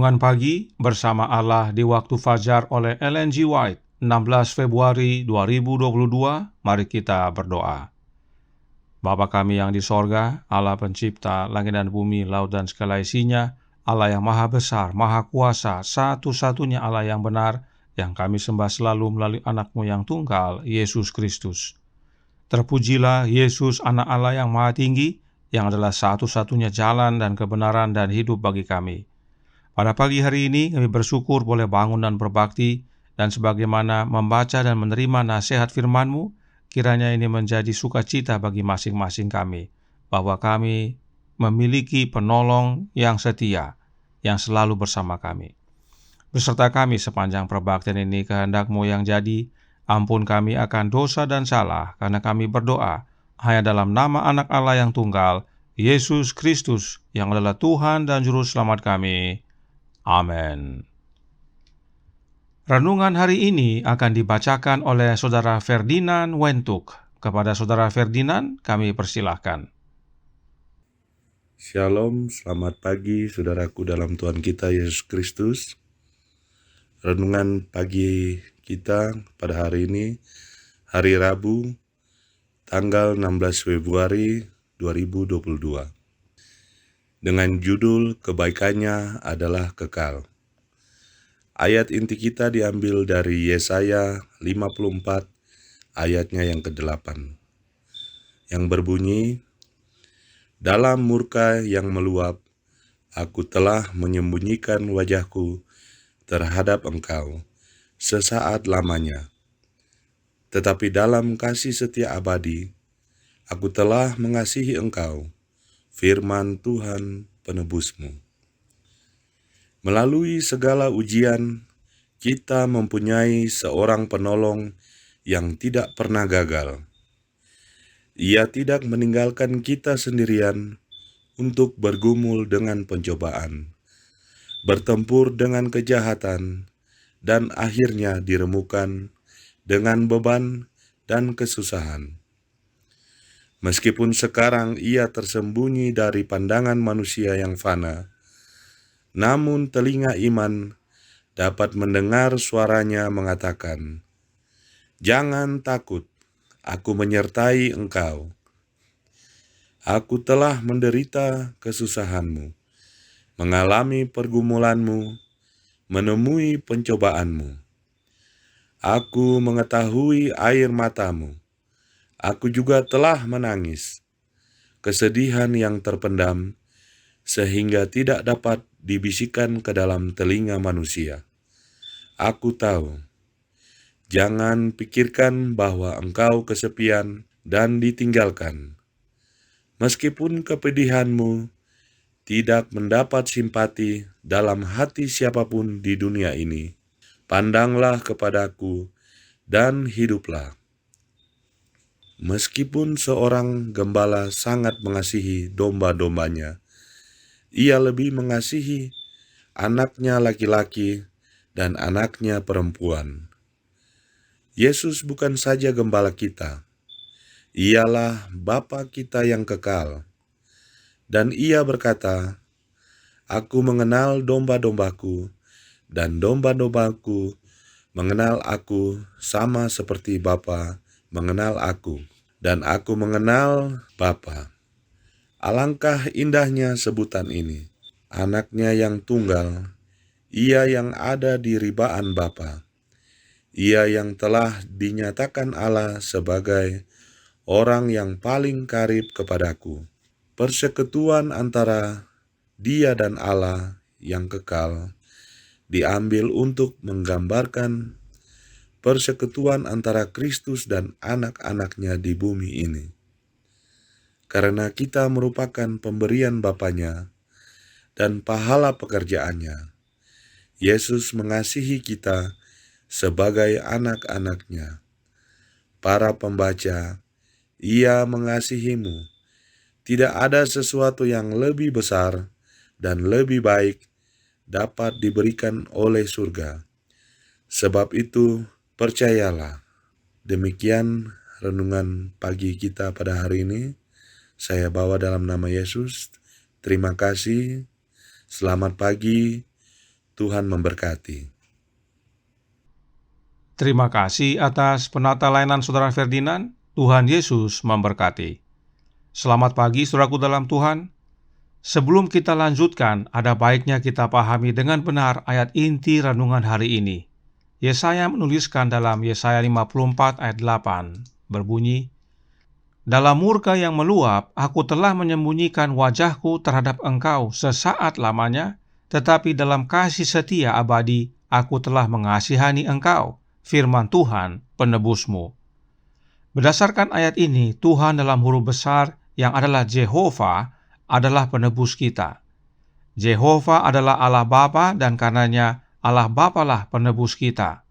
Renungan Pagi bersama Allah di Waktu Fajar oleh Ellen G. White, 16 Februari 2022. Mari kita berdoa. Bapa kami yang di sorga, Allah pencipta langit dan bumi, laut dan segala isinya, Allah yang maha besar, maha kuasa, satu-satunya Allah yang benar, yang kami sembah selalu melalui anak-Mu yang tunggal, Yesus Kristus. Terpujilah Yesus, anak Allah yang maha tinggi, yang adalah satu-satunya jalan dan kebenaran dan hidup bagi kami. Pada pagi hari ini kami bersyukur boleh bangun dan berbakti, dan sebagaimana membaca dan menerima nasihat firman-Mu, kiranya ini menjadi sukacita bagi masing-masing kami, bahwa kami memiliki penolong yang setia, yang selalu bersama kami. Beserta kami sepanjang perbaktian ini kehendak-Mu yang jadi, ampun kami akan dosa dan salah, karena kami berdoa hanya dalam nama anak Allah yang tunggal, Yesus Kristus, yang adalah Tuhan dan Juru Selamat kami. Amin. Renungan hari ini akan dibacakan oleh Saudara Ferdinand Wentuk. Kepada Saudara Ferdinand, kami persilahkan. Shalom, selamat pagi saudaraku dalam Tuhan kita Yesus Kristus. Renungan pagi kita pada hari ini, hari Rabu, tanggal 16 Februari 2022. Dengan judul Kebaikannya adalah Kekal. Ayat inti kita diambil dari Yesaya 54 ayatnya yang ke-8, yang berbunyi, dalam murka yang meluap, aku telah menyembunyikan wajahku terhadap engkau sesaat lamanya. Tetapi dalam kasih setia abadi, aku telah mengasihi engkau, firman Tuhan penebusmu. Melalui segala ujian, kita mempunyai seorang penolong yang tidak pernah gagal. Ia tidak meninggalkan kita sendirian untuk bergumul dengan pencobaan, bertempur dengan kejahatan, dan akhirnya diremukkan dengan beban dan kesusahan. Meskipun sekarang ia tersembunyi dari pandangan manusia yang fana, namun telinga iman dapat mendengar suaranya mengatakan, jangan takut, aku menyertai engkau. Aku telah menderita kesusahanmu, mengalami pergumulanmu, menemui pencobaanmu. Aku mengetahui air matamu. Aku juga telah menangis, kesedihan yang terpendam, sehingga tidak dapat dibisikkan ke dalam telinga manusia. Aku tahu, jangan pikirkan bahwa engkau kesepian dan ditinggalkan. Meskipun kepedihanmu tidak mendapat simpati dalam hati siapapun di dunia ini, pandanglah kepadaku dan hiduplah. Meskipun seorang gembala sangat mengasihi domba-dombanya, ia lebih mengasihi anaknya laki-laki dan anaknya perempuan. Yesus bukan saja gembala kita, ialah Bapa kita yang kekal. Dan ia berkata, aku mengenal domba-dombaku, dan domba-dombaku mengenal aku sama seperti Bapa mengenal aku, dan aku mengenal Bapa. Alangkah indahnya sebutan ini, anaknya yang tunggal, ia yang ada di ribaan Bapa, ia yang telah dinyatakan Allah sebagai orang yang paling karib kepadaku. Persekutuan antara Dia dan Allah yang kekal diambil untuk menggambarkan persekutuan antara Kristus dan anak-anaknya di bumi ini. Karena kita merupakan pemberian Bapanya dan pahala pekerjaannya, Yesus mengasihi kita sebagai anak-anaknya. Para pembaca, Ia mengasihimu. Tidak ada sesuatu yang lebih besar dan lebih baik dapat diberikan oleh surga. Sebab itu, percayalah. Demikian renungan pagi kita pada hari ini. Saya bawa dalam nama Yesus. Terima kasih. Selamat pagi. Tuhan memberkati. Terima kasih atas penata layanan Saudara Ferdinand. Tuhan Yesus memberkati. Selamat pagi saudaraku dalam Tuhan. Sebelum kita lanjutkan, ada baiknya kita pahami dengan benar ayat inti renungan hari ini. Yesaya menuliskan dalam Yesaya 54 ayat 8, berbunyi, "Dalam murka yang meluap, aku telah menyembunyikan wajahku terhadap engkau sesaat lamanya, tetapi dalam kasih setia abadi, aku telah mengasihani engkau, firman Tuhan penebusmu." Berdasarkan ayat ini, Tuhan dalam huruf besar yang adalah Jehovah adalah penebus kita. Jehovah adalah Allah Bapa dan karenanya Allah Bapa lah penebus kita.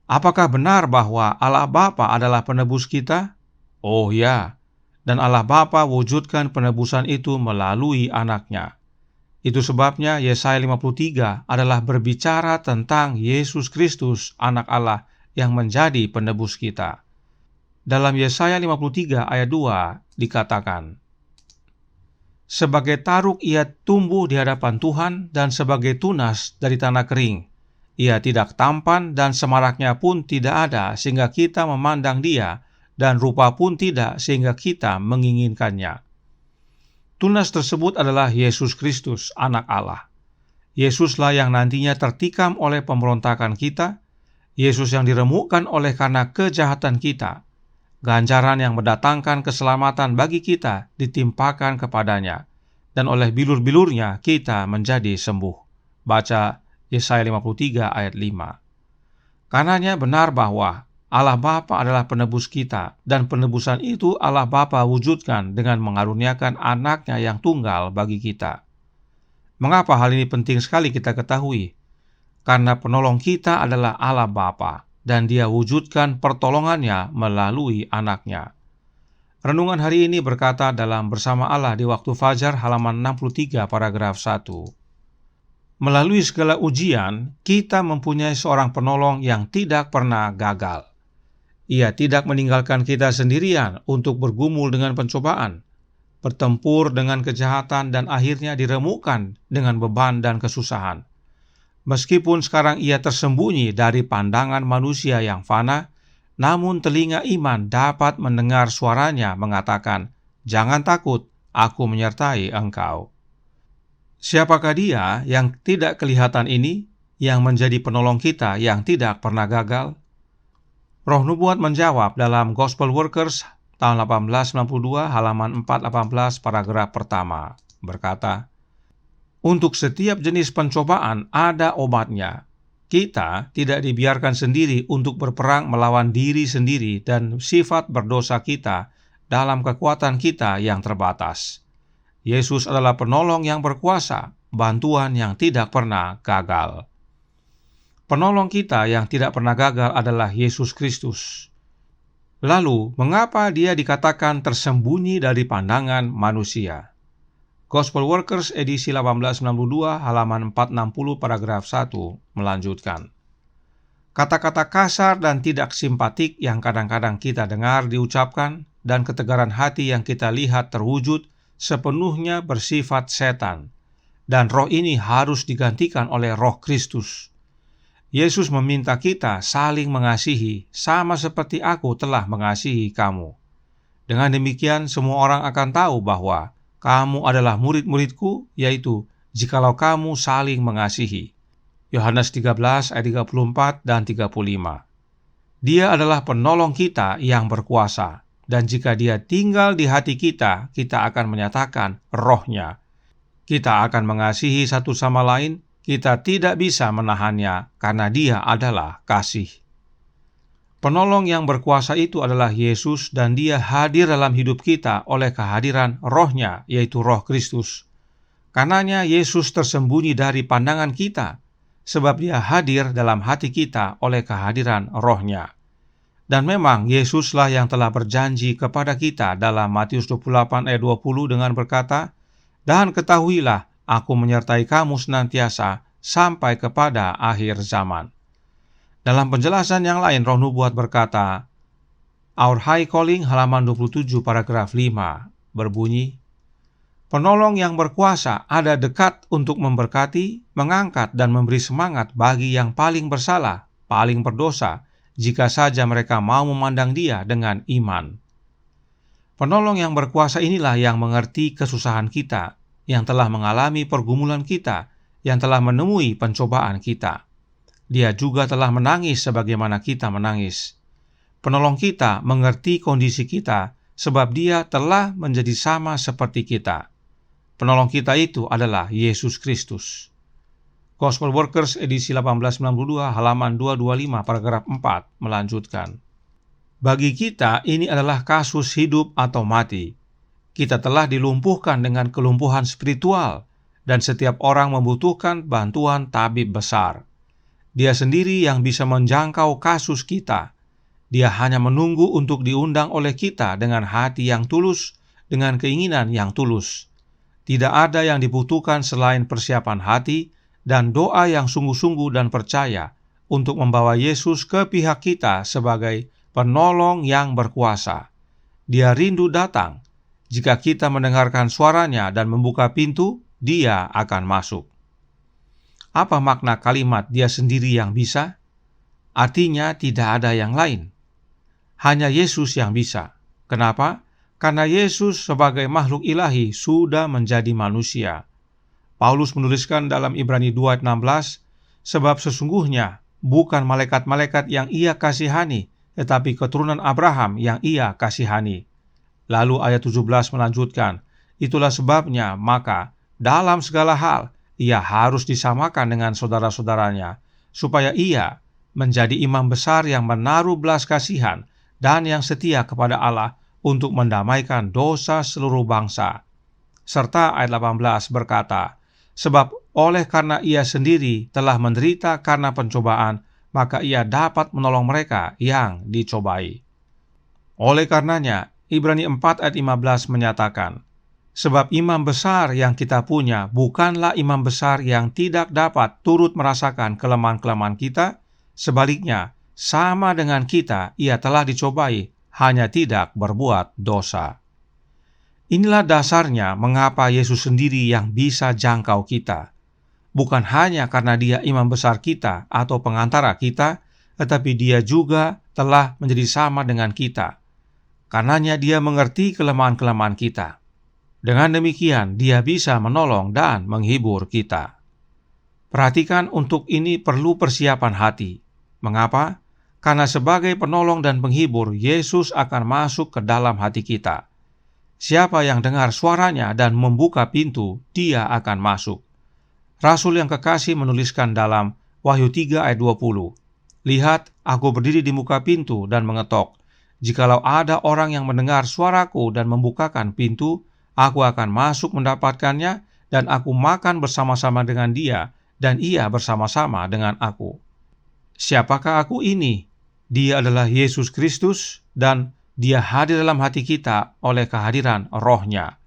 Apakah benar bahwa Allah Bapa adalah penebus kita? Oh ya, dan Allah Bapa wujudkan penebusan itu melalui anaknya. Itu sebabnya Yesaya 53 adalah berbicara tentang Yesus Kristus, anak Allah yang menjadi penebus kita. Dalam Yesaya 53 ayat 2 dikatakan, "Sebagai taruk ia tumbuh di hadapan Tuhan dan sebagai tunas dari tanah kering. Ia tidak tampan dan semaraknya pun tidak ada sehingga kita memandang dia, dan rupa pun tidak sehingga kita menginginkannya." Tunas tersebut adalah Yesus Kristus, anak Allah. Yesuslah yang nantinya tertikam oleh pemberontakan kita, Yesus yang diremukkan oleh karena kejahatan kita. Ganjaran yang mendatangkan keselamatan bagi kita ditimpakan kepadanya, dan oleh bilur-bilurnya kita menjadi sembuh. Baca Yesaya 53 ayat 5. Karenanya benar bahwa Allah Bapa adalah penebus kita, dan penebusan itu Allah Bapa wujudkan dengan mengaruniakan anaknya yang tunggal bagi kita. Mengapa hal ini penting sekali kita ketahui? Karena penolong kita adalah Allah Bapa, dan Dia wujudkan pertolongannya melalui anaknya. Renungan hari ini berkata dalam Bersama Allah di Waktu Fajar halaman 63 paragraf 1. Melalui segala ujian, kita mempunyai seorang penolong yang tidak pernah gagal. Ia tidak meninggalkan kita sendirian untuk bergumul dengan pencobaan, bertempur dengan kejahatan dan akhirnya diremukkan dengan beban dan kesusahan. Meskipun sekarang ia tersembunyi dari pandangan manusia yang fana, namun telinga iman dapat mendengar suaranya mengatakan, "Jangan takut, aku menyertai engkau." Siapakah dia yang tidak kelihatan ini, yang menjadi penolong kita yang tidak pernah gagal? Roh Nubuat menjawab dalam Gospel Workers tahun 1892 halaman 418 paragraf pertama, berkata, "Untuk setiap jenis pencobaan ada obatnya. Kita tidak dibiarkan sendiri untuk berperang melawan diri sendiri dan sifat berdosa kita dalam kekuatan kita yang terbatas. Yesus adalah penolong yang berkuasa, bantuan yang tidak pernah gagal." Penolong kita yang tidak pernah gagal adalah Yesus Kristus. Lalu, mengapa dia dikatakan tersembunyi dari pandangan manusia? Gospel Workers edisi 1892 halaman 460 paragraf 1 melanjutkan. Kata-kata kasar dan tidak simpatik yang kadang-kadang kita dengar diucapkan dan ketegaran hati yang kita lihat terwujud sepenuhnya bersifat setan, dan roh ini harus digantikan oleh Roh Kristus. Yesus meminta kita saling mengasihi sama seperti aku telah mengasihi kamu. Dengan demikian semua orang akan tahu bahwa kamu adalah murid-muridku, yaitu jikalau kamu saling mengasihi. Yohanes 13 ayat 34 dan 35. Dia adalah penolong kita yang berkuasa, dan jika dia tinggal di hati kita, kita akan menyatakan rohnya. Kita akan mengasihi satu sama lain, kita tidak bisa menahannya karena dia adalah kasih. Penolong yang berkuasa itu adalah Yesus, dan dia hadir dalam hidup kita oleh kehadiran rohnya, yaitu Roh Kristus. Karenanya Yesus tersembunyi dari pandangan kita, sebab dia hadir dalam hati kita oleh kehadiran rohnya. Dan memang Yesuslah yang telah berjanji kepada kita dalam Matius 28 ayat 20 dengan berkata, "Dan ketahuilah, aku menyertai kamu senantiasa sampai kepada akhir zaman." Dalam penjelasan yang lain, Roh Nubuat berkata, Our High Calling halaman 27 paragraf 5 berbunyi, Penolong yang berkuasa ada dekat untuk memberkati, mengangkat, dan memberi semangat bagi yang paling bersalah, paling berdosa, jika saja mereka mau memandang Dia dengan iman. Penolong yang berkuasa inilah yang mengerti kesusahan kita, yang telah mengalami pergumulan kita, yang telah menemui pencobaan kita. Dia juga telah menangis sebagaimana kita menangis. Penolong kita mengerti kondisi kita, sebab Dia telah menjadi sama seperti kita. Penolong kita itu adalah Yesus Kristus. Gospel Workers edisi 1892 halaman 225 paragraf 4 melanjutkan. Bagi kita ini adalah kasus hidup atau mati. Kita telah dilumpuhkan dengan kelumpuhan spiritual, dan setiap orang membutuhkan bantuan tabib besar. Dia sendiri yang bisa menjangkau kasus kita. Dia hanya menunggu untuk diundang oleh kita dengan hati yang tulus, dengan keinginan yang tulus. Tidak ada yang dibutuhkan selain persiapan hati dan doa yang sungguh-sungguh dan percaya untuk membawa Yesus ke pihak kita sebagai penolong yang berkuasa. Dia rindu datang. Jika kita mendengarkan suaranya dan membuka pintu, Dia akan masuk. Apa makna kalimat Dia sendiri yang bisa? Artinya tidak ada yang lain. Hanya Yesus yang bisa. Kenapa? Karena Yesus sebagai makhluk ilahi sudah menjadi manusia. Paulus menuliskan dalam Ibrani 2 ayat 16, sebab sesungguhnya bukan malaikat-malaikat yang Ia kasihani, tetapi keturunan Abraham yang Ia kasihani. Lalu ayat 17 melanjutkan, itulah sebabnya maka dalam segala hal Ia harus disamakan dengan saudara-saudaranya, supaya Ia menjadi imam besar yang menaruh belas kasihan dan yang setia kepada Allah untuk mendamaikan dosa seluruh bangsa. Serta ayat 18 berkata, sebab oleh karena Ia sendiri telah menderita karena pencobaan, maka Ia dapat menolong mereka yang dicobai. Oleh karenanya, Ibrani 4 ayat 15 menyatakan, sebab imam besar yang kita punya bukanlah imam besar yang tidak dapat turut merasakan kelemahan-kelemahan kita, sebaliknya, sama dengan kita, Ia telah dicobai, hanya tidak berbuat dosa. Inilah dasarnya mengapa Yesus sendiri yang bisa jangkau kita. Bukan hanya karena Dia imam besar kita atau pengantara kita, tetapi Dia juga telah menjadi sama dengan kita. Karenanya Dia mengerti kelemahan-kelemahan kita. Dengan demikian, Dia bisa menolong dan menghibur kita. Perhatikan, untuk ini perlu persiapan hati. Mengapa? Karena sebagai penolong dan penghibur, Yesus akan masuk ke dalam hati kita. Siapa yang dengar suaranya dan membuka pintu, dia akan masuk. Rasul yang kekasih menuliskan dalam Wahyu 3 ayat 20, lihat, aku berdiri di muka pintu dan mengetok. Jikalau ada orang yang mendengar suaraku dan membukakan pintu, aku akan masuk mendapatkannya, dan aku makan bersama-sama dengan dia, dan ia bersama-sama dengan aku. Siapakah aku ini? Dia adalah Yesus Kristus, dan Dia hadir dalam hati kita oleh kehadiran Roh-Nya.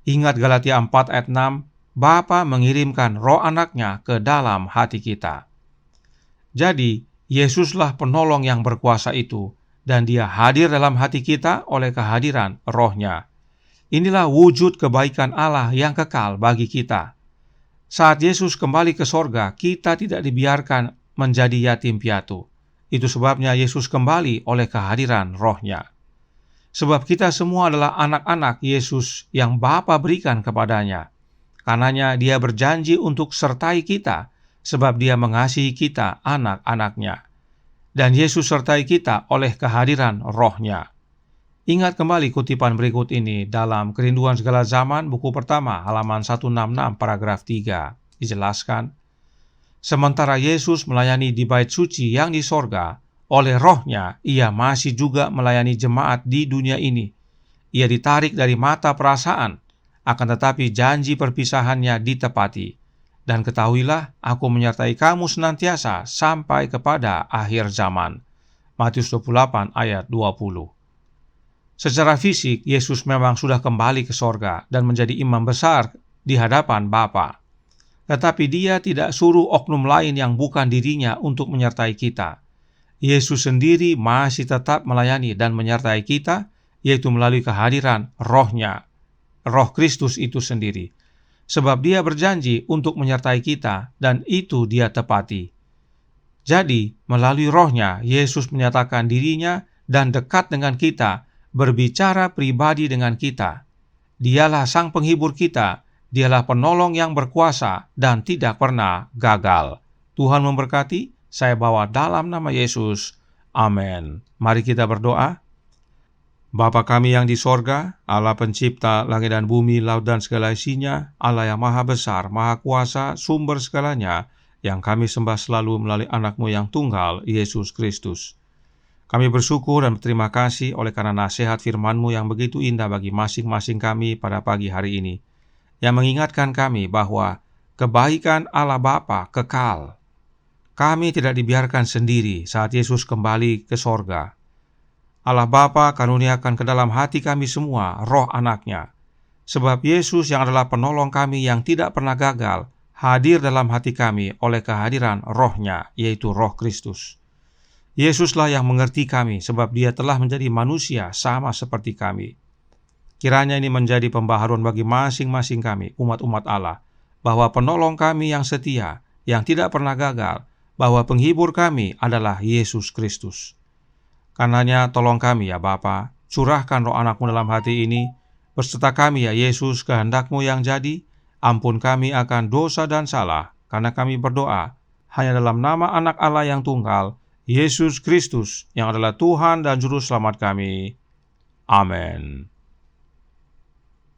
Ingat Galatia 4 ayat 6, Bapa mengirimkan Roh Anaknya ke dalam hati kita. Jadi, Yesuslah penolong yang berkuasa itu, dan Dia hadir dalam hati kita oleh kehadiran Roh-Nya. Inilah wujud kebaikan Allah yang kekal bagi kita. Saat Yesus kembali ke sorga, kita tidak dibiarkan menjadi yatim piatu. Itu sebabnya Yesus kembali oleh kehadiran Roh-Nya. Sebab kita semua adalah anak-anak Yesus yang Bapa berikan kepadanya. Karenanya Dia berjanji untuk sertai kita, sebab Dia mengasihi kita anak-anaknya. Dan Yesus sertai kita oleh kehadiran Roh-Nya. Ingat kembali kutipan berikut ini dalam Kerinduan Segala Zaman, buku pertama, halaman 166, paragraf 3. Dijelaskan, sementara Yesus melayani di bait suci yang di sorga, oleh Roh-Nya Ia masih juga melayani jemaat di dunia ini. Ia ditarik dari mata perasaan, akan tetapi janji perpisahannya ditepati. Dan ketahuilah, aku menyertai kamu senantiasa sampai kepada akhir zaman. Matius 28 ayat 20. Secara fisik, Yesus memang sudah kembali ke sorga dan menjadi imam besar di hadapan Bapa. Tetapi Dia tidak suruh oknum lain yang bukan dirinya untuk menyertai kita. Yesus sendiri masih tetap melayani dan menyertai kita, yaitu melalui kehadiran Roh-Nya. Roh Kristus itu sendiri. Sebab Dia berjanji untuk menyertai kita, dan itu Dia tepati. Jadi, melalui Roh-Nya, Yesus menyatakan dirinya dan dekat dengan kita, berbicara pribadi dengan kita. Dialah Sang Penghibur kita, Dialah penolong yang berkuasa dan tidak pernah gagal. Tuhan memberkati, saya bawa dalam nama Yesus. Amin. Mari kita berdoa. Bapa kami yang di sorga, Allah pencipta langit dan bumi, laut dan segala isinya, Allah yang maha besar, maha kuasa, sumber segalanya, yang kami sembah selalu melalui anak-Mu yang tunggal, Yesus Kristus. Kami bersyukur dan berterima kasih oleh karena nasihat firman-Mu yang begitu indah bagi masing-masing kami pada pagi hari ini, yang mengingatkan kami bahwa kebaikan Allah Bapa kekal. Kami tidak dibiarkan sendiri saat Yesus kembali ke sorga. Allah Bapa karuniakan ke dalam hati kami semua roh anak-Nya. Sebab Yesus yang adalah penolong kami yang tidak pernah gagal, hadir dalam hati kami oleh kehadiran Roh-Nya, yaitu Roh Kristus. Yesuslah yang mengerti kami, sebab Dia telah menjadi manusia sama seperti kami. Kiranya ini menjadi pembaharuan bagi masing-masing kami, umat-umat Allah, bahwa penolong kami yang setia, yang tidak pernah gagal, bahwa penghibur kami adalah Yesus Kristus. Karenanya tolong kami ya Bapa, curahkan roh anak-Mu dalam hati ini, berserta kami ya Yesus, kehendak-Mu yang jadi, ampun kami akan dosa dan salah, karena kami berdoa hanya dalam nama anak Allah yang tunggal, Yesus Kristus, yang adalah Tuhan dan Juru Selamat kami. Amin.